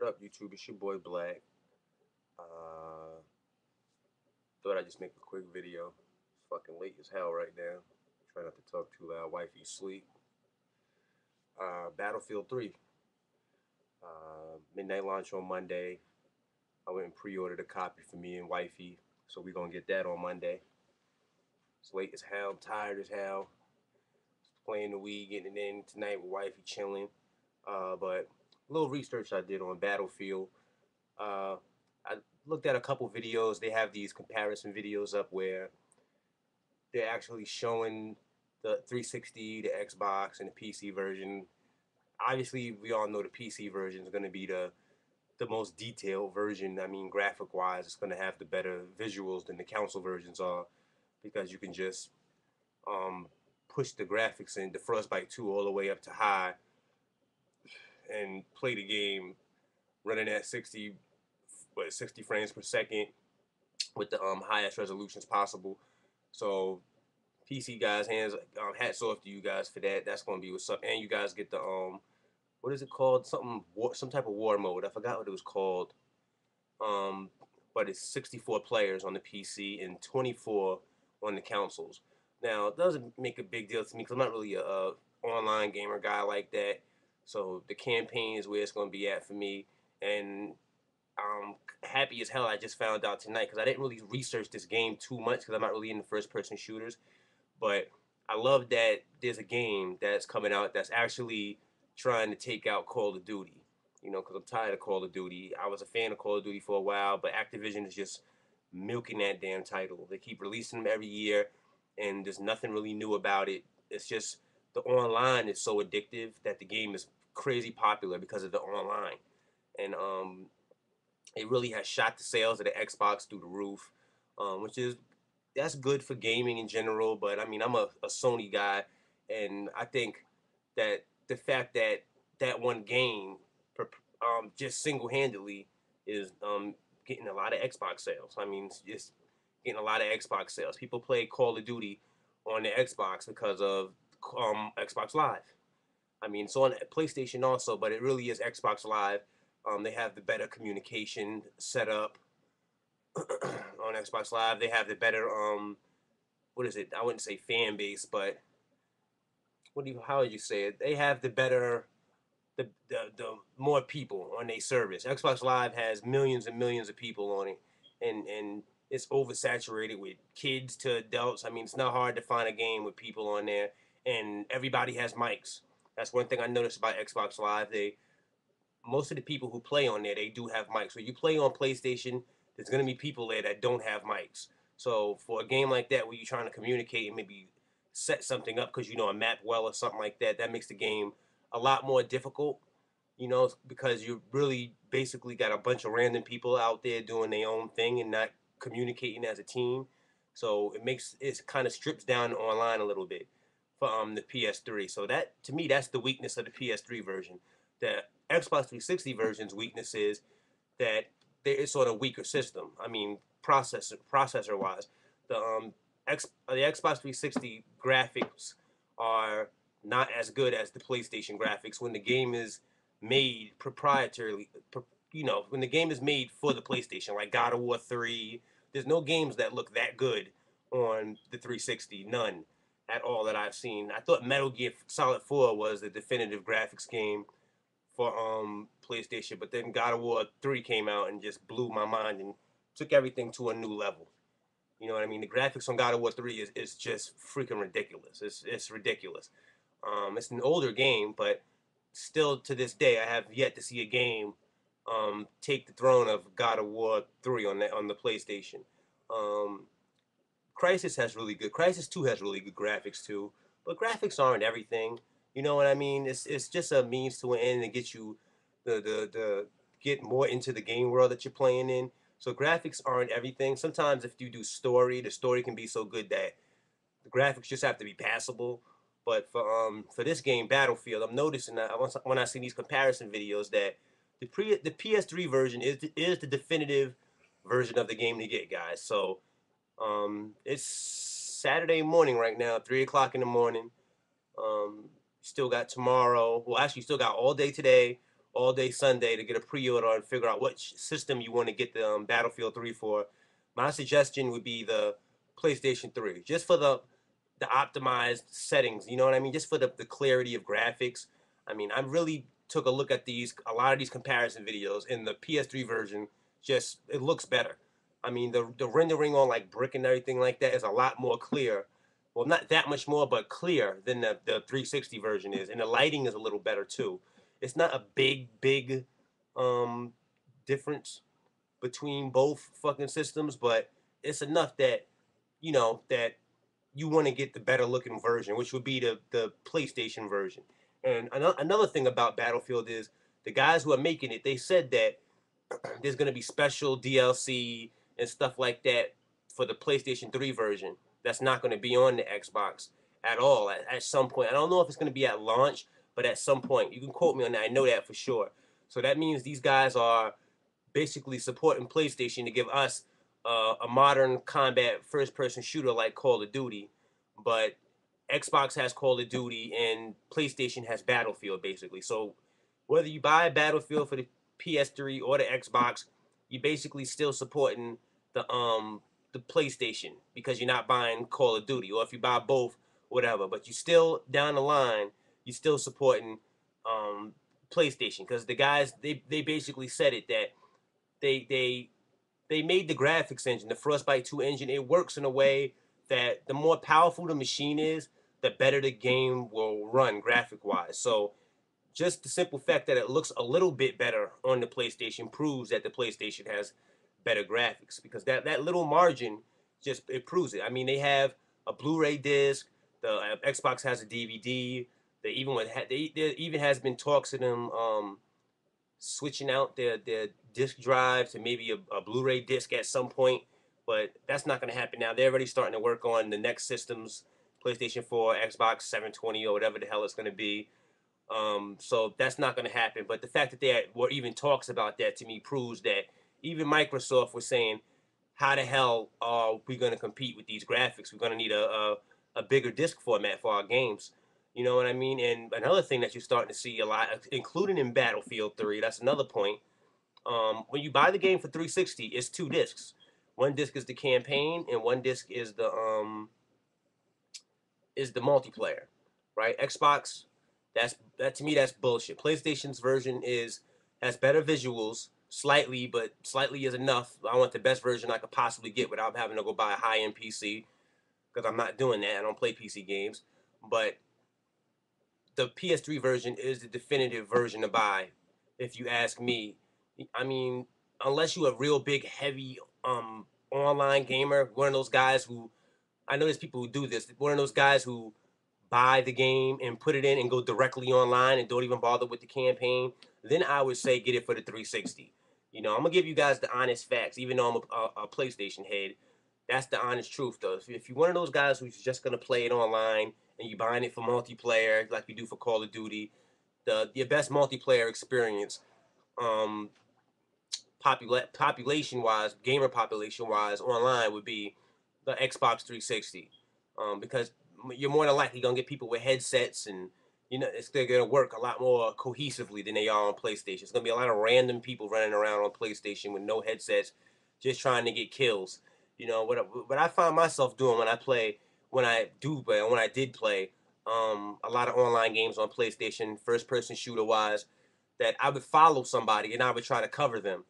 What up, YouTube? It's your boy Black. Uh, Thought I'd just make a quick video. It's fucking late as hell right now. Try not to talk too loud. Wifey sleep. Battlefield 3. Midnight launch on Monday. I went and pre-ordered a copy for me and wifey, so we gonna get that on Monday. It's late as hell. I'm tired as hell. Playing the Wii, getting it in tonight with wifey, chilling. But a little research I did on Battlefield. Uh, I looked at a couple videos. They have these comparison videos up where they're actually showing the 360, the Xbox, and the PC version. Obviously, we all know the PC version is going to be the most detailed version. I mean, graphic wise, it's going to have the better visuals than the console versions are, because you can just push the graphics in the Frostbite 2 all the way up to high and play the game running at 60 frames per second with the highest resolutions possible. So PC guys, hats off to you guys for that. That's gonna be what's up. And you guys get the what is it called? Some type of war mode. I forgot what it was called. Um, but it's 64 players on the PC and 24 on the consoles. Now it doesn't make a big deal to me because I'm not really a online gamer guy like that. So the campaign is where it's gonna be at for me. And I'm happy as hell I just found out tonight, because I didn't really research this game too much because I'm not really into first person shooters. But I love that there's a game that's coming out that's actually trying to take out Call of Duty. You know, because I'm tired of Call of Duty. I was a fan of Call of Duty for a while, but Activision is just milking that damn title. They keep releasing them every year, and there's nothing really new about it. It's just the online is so addictive that the game is crazy popular because of the online. And it really has shot the sales of the Xbox through the roof, which is that's good for gaming in general. But I mean, I'm a Sony guy, and I think that the fact that that one game just single-handedly is getting a lot of Xbox sales. I mean, it's just getting a lot of Xbox sales. People play Call of Duty on the Xbox because of Xbox Live. I mean, it's on PlayStation also, but it really is Xbox Live. They have the better communication setup on Xbox Live. They have the better what is it? I wouldn't say fan base, but how would you say it? They have the better the more people on their service. Xbox Live has millions and millions of people on it, and it's oversaturated with kids to adults. I mean, it's not hard to find a game with people on there, and everybody has mics. That's one thing I noticed about Xbox Live. Most of the people who play on there, they do have mics. When you play on PlayStation, there's going to be people there that don't have mics. So for a game like that where you're trying to communicate and maybe set something up because you know a map well or something like that, that makes the game a lot more difficult, you know, because you really basically got a bunch of random people out there doing their own thing and not communicating as a team. So it kind of strips down online a little bit for the PS3. So that, to me, that's the weakness of the PS3 version. The Xbox 360 version's weakness is that it's on a weaker system. I mean, processor wise, the Xbox 360 graphics are not as good as the PlayStation graphics when the game is made proprietarily. You know, when the game is made for the PlayStation, like God of War 3, there's no games that look that good on the 360. None at all that I've seen. I thought Metal Gear Solid 4 was the definitive graphics game for PlayStation, but then God of War 3 came out and just blew my mind and took everything to a new level. You know what I mean? The graphics on God of War 3 is just freaking ridiculous. It's ridiculous. It's an older game, but still to this day, I have yet to see a game take the throne of God of War 3 on the PlayStation. Um, Crisis 2 has really good graphics too, but graphics aren't everything. You know what I mean? It's just a means to an end to get you the get more into the game world that you're playing in. So graphics aren't everything. Sometimes if you do story, the story can be so good that the graphics just have to be passable. But for this game, Battlefield, I'm noticing that when I see these comparison videos that the PS3 version is the definitive version of the game to get, guys. So it's Saturday morning right now, 3 o'clock in the morning. Still got tomorrow. Well, actually, still got all day today, all day Sunday to get a pre-order and figure out which system you want to get the Battlefield 3 for, my suggestion would be the PlayStation 3, just for the optimized settings. You know what I mean? Just for the clarity of graphics. I mean, I really took a look at a lot of these comparison videos, and the PS3 version just it looks better. I mean, the rendering on like brick and everything like that is a lot more clear. Well, not that much more, but clear than the 360 version is, and the lighting is a little better too. It's not a big um difference between both fucking systems, but it's enough that that you want to get the better looking version, which would be the PlayStation version. And another thing about Battlefield is the guys who are making it, they said that there's going to be special DLC and stuff like that for the PlayStation 3 version that's not going to be on the Xbox at all at some point. I don't know if it's going to be at launch, but at some point. You can quote me on that. I know that for sure. So that means these guys are basically supporting PlayStation to give us a modern combat first-person shooter like Call of Duty, but Xbox has Call of Duty and PlayStation has Battlefield, basically. So whether you buy Battlefield for the PS3 or the Xbox, you're basically still supporting the PlayStation because you're not buying Call of Duty, or if you buy both, whatever. But you still down the line, you're still supporting um, PlayStation because the guys they basically said it that they they they made the graphics engine, the Frostbite 2 engine. It works in a way that the more powerful the machine is, the better the game will run graphic wise. So just the simple fact that it looks a little bit better on the PlayStation proves that the PlayStation has better graphics, because that little margin just it proves it. I mean, they have a Blu-ray disc. The Xbox has a DVD. There even has been talks of them switching out their disc drive to maybe a Blu-ray disc at some point, but that's not going to happen now. They're already starting to work on the next systems, PlayStation 4, Xbox 720, or whatever the hell it's going to be. So that's not going to happen. But the fact that there were even talks about that to me proves that even Microsoft was saying, how the hell are we going to compete with these graphics? We're going to need a bigger disc format for our games. You know what I mean? And another thing that you're starting to see a lot, including in Battlefield 3, that's another point. When you buy the game for 360, it's two discs. One disc is the campaign, and one disc is the multiplayer, right? Xbox, that to me that's bullshit. PlayStation's version has better visuals, slightly, but slightly is enough. I want the best version I could possibly get without having to go buy a high-end PC because I'm not doing that. I don't play PC games, but the PS3 version is the definitive version to buy, if you ask me. I mean, unless you're a real big, heavy online gamer, one of those guys who I know there's people who do this. One of those guys who buy the game and put it in and go directly online and don't even bother with the campaign. Then I would say get it for the 360. I'm gonna give you guys the honest facts, even though I'm a PlayStation head. That's the honest truth, though. If you're one of those guys who's just gonna play it online and you're buying it for multiplayer, like you do for Call of Duty, your best multiplayer experience, um, population wise, gamer population wise, online would be the Xbox 360, because you're more than likely gonna get people with headsets, and they're gonna work a lot more cohesively than they are on PlayStation. It's gonna be a lot of random people running around on PlayStation with no headsets, just trying to get kills. What I find myself doing when I did play a lot of online games on PlayStation, first person shooter wise, that I would follow somebody and I would try to cover them.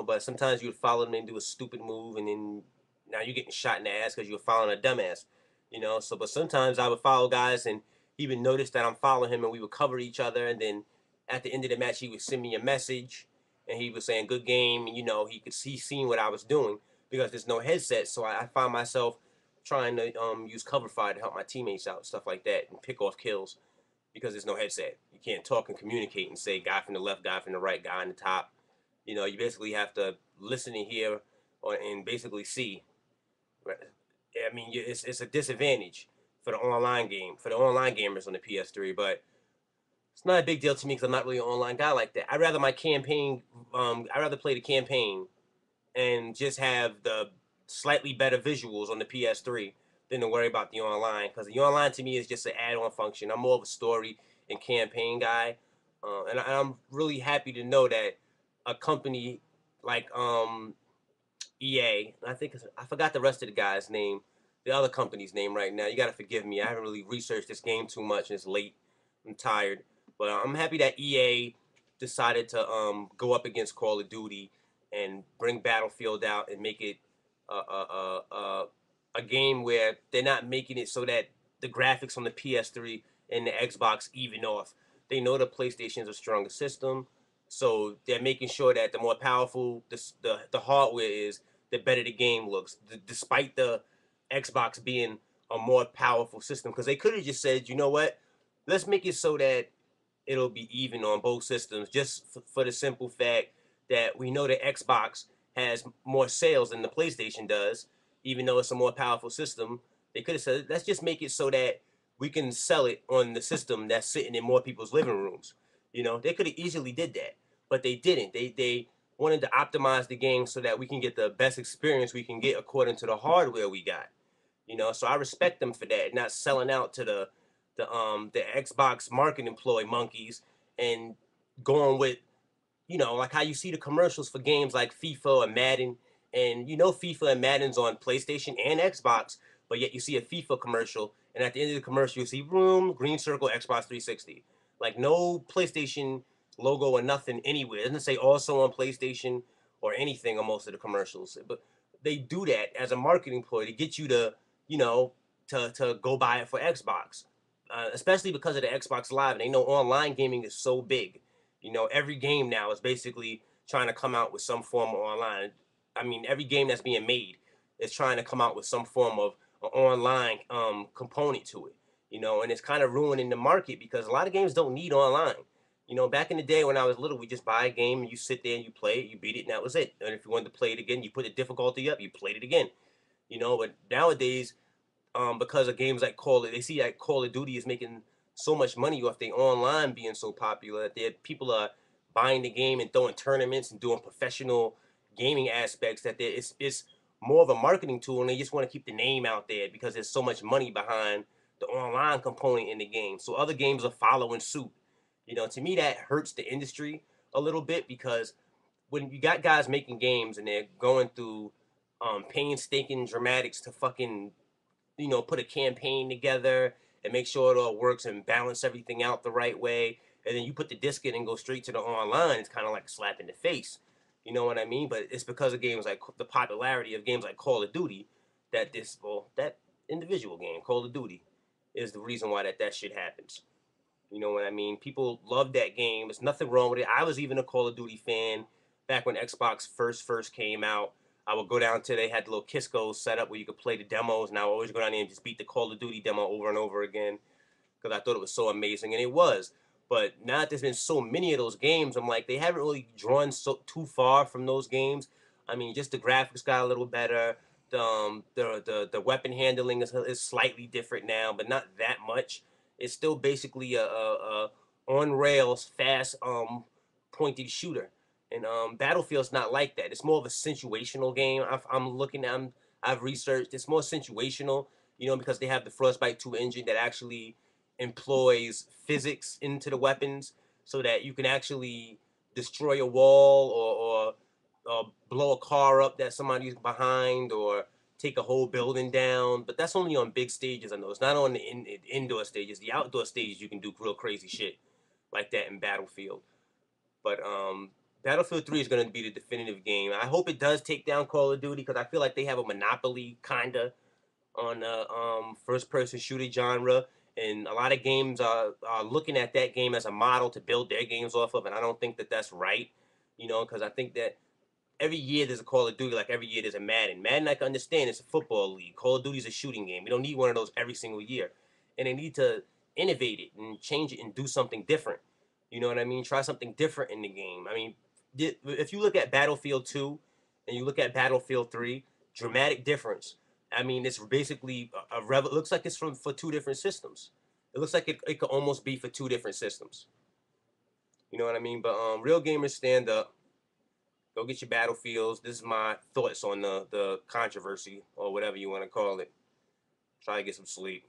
But sometimes you would follow them and do a stupid move, and then now you're getting shot in the ass because you're following a dumbass. But sometimes I would follow guys, and he would notice that I'm following him, and we would cover each other, and then at the end of the match, he would send me a message, and he was saying good game, and he could see seeing what I was doing because there's no headset, so I find myself trying to use cover fire to help my teammates out, stuff like that, and pick off kills because there's no headset. You can't talk and communicate and say guy from the left, guy from the right, guy on the top. You basically have to listen and hear and basically see. I mean, it's a disadvantage for the online gamers on the PS3, but it's not a big deal to me because I'm not really an online guy like that. I'd rather play the campaign and just have the slightly better visuals on the PS3 than to worry about the online, because the online to me is just an add-on function. I'm more of a story and campaign guy. And I'm really happy to know that a company like EA, I think I forgot the rest of the guy's name, the other company's name right now. You got to forgive me. I haven't really researched this game too much, and it's late. I'm tired, but I'm happy that EA decided to go up against Call of Duty and bring Battlefield out and make it a game where they're not making it so that the graphics on the PS3 and the Xbox even off. They know the PlayStation is a stronger system, so they're making sure that the more powerful the hardware is, the better the game looks, despite the Xbox being a more powerful system. Because they could have just said, you know what, let's make it so that it'll be even on both systems, just for the simple fact that we know the Xbox has more sales than the PlayStation does, even though it's a more powerful system. They could have said, let's just make it so that we can sell it on the system that's sitting in more people's living rooms. You know, they could have easily did that, but they didn't. They wanted to optimize the game so that we can get the best experience we can get according to the hardware we got. You know, so I respect them for that, not selling out to the Xbox marketing ploy monkeys and going with, you know, like how you see the commercials for games like FIFA and Madden, and you know FIFA and Madden's on PlayStation and Xbox, but yet you see a FIFA commercial, and at the end of the commercial you see room, green circle, Xbox 360. Like no PlayStation logo or nothing anywhere. It doesn't say also on PlayStation or anything on most of the commercials. But they do that as a marketing ploy to get you to, you know, to go buy it for Xbox. Especially because of the Xbox Live, and they know online gaming is so big. You know, every game now is basically trying to come out with some form of online. I mean, every game that's being made is trying to come out with some form of an online component to it. You know, and it's kind of ruining the market because a lot of games don't need online. You know, back in the day when I was little, we just buy a game and you sit there and you play it, you beat it, and that was it. And if you wanted to play it again, you put the difficulty up, you played it again. You know, but nowadays, because of games like they see that Call of Duty is making so much money off their online being so popular that people are buying the game and throwing tournaments and doing professional gaming aspects. That it's more of a marketing tool, and they just want to keep the name out there because there's so much money behind the online component in the game. So other games are following suit. You know, to me that hurts the industry a little bit because when you got guys making games and they're going through painstaking dramatics to fucking, you know, put a campaign together and make sure it all works and balance everything out the right way. And then you put the disc in and go straight to the online. It's kind of like a slap in the face. You know what I mean? But it's because of games like the popularity of games like Call of Duty that that individual game, Call of Duty, is the reason why that shit happens. You know what I mean? People love that game. There's nothing wrong with it. I was even a Call of Duty fan back when Xbox first came out. I would go down to, they had the little Kisco set up where you could play the demos, and I would always go down there and just beat the Call of Duty demo over and over again because I thought it was so amazing, and it was. But now that there's been so many of those games, I'm like, they haven't really drawn so too far from those games. I mean, just the graphics got a little better. The weapon handling is slightly different now, but not that much. It's still basically a on rails fast pointed shooter, and Battlefield's not like that. It's more of a situational game. I've researched. It's more situational, you know, because they have the Frostbite 2 engine that actually employs physics into the weapons, so that you can actually destroy a wall or blow a car up that somebody's behind, or take a whole building down. But that's only on big stages. I know it's not on the indoor stages. The outdoor stages you can do real crazy shit like that in Battlefield. But Battlefield 3 is going to be the definitive game. I hope it does take down Call of Duty because I feel like they have a monopoly kinda on the first-person shooter genre, and a lot of games are looking at that game as a model to build their games off of, and I don't think that that's right. You know, because I think that every year there's a Call of Duty, like every year there's a Madden. Madden, I can understand, it's a football league. Call of Duty's a shooting game. We don't need one of those every single year, and they need to innovate it and change it and do something different. You know what I mean? Try something different in the game. I mean, if you look at Battlefield 2 and you look at Battlefield 3, dramatic difference. I mean, it's basically it looks like it's for two different systems. It looks like it could almost be for two different systems. You know what I mean? But real gamers, stand up. Go get your Battlefields. This is my thoughts on the controversy or whatever you want to call it. Try to get some sleep.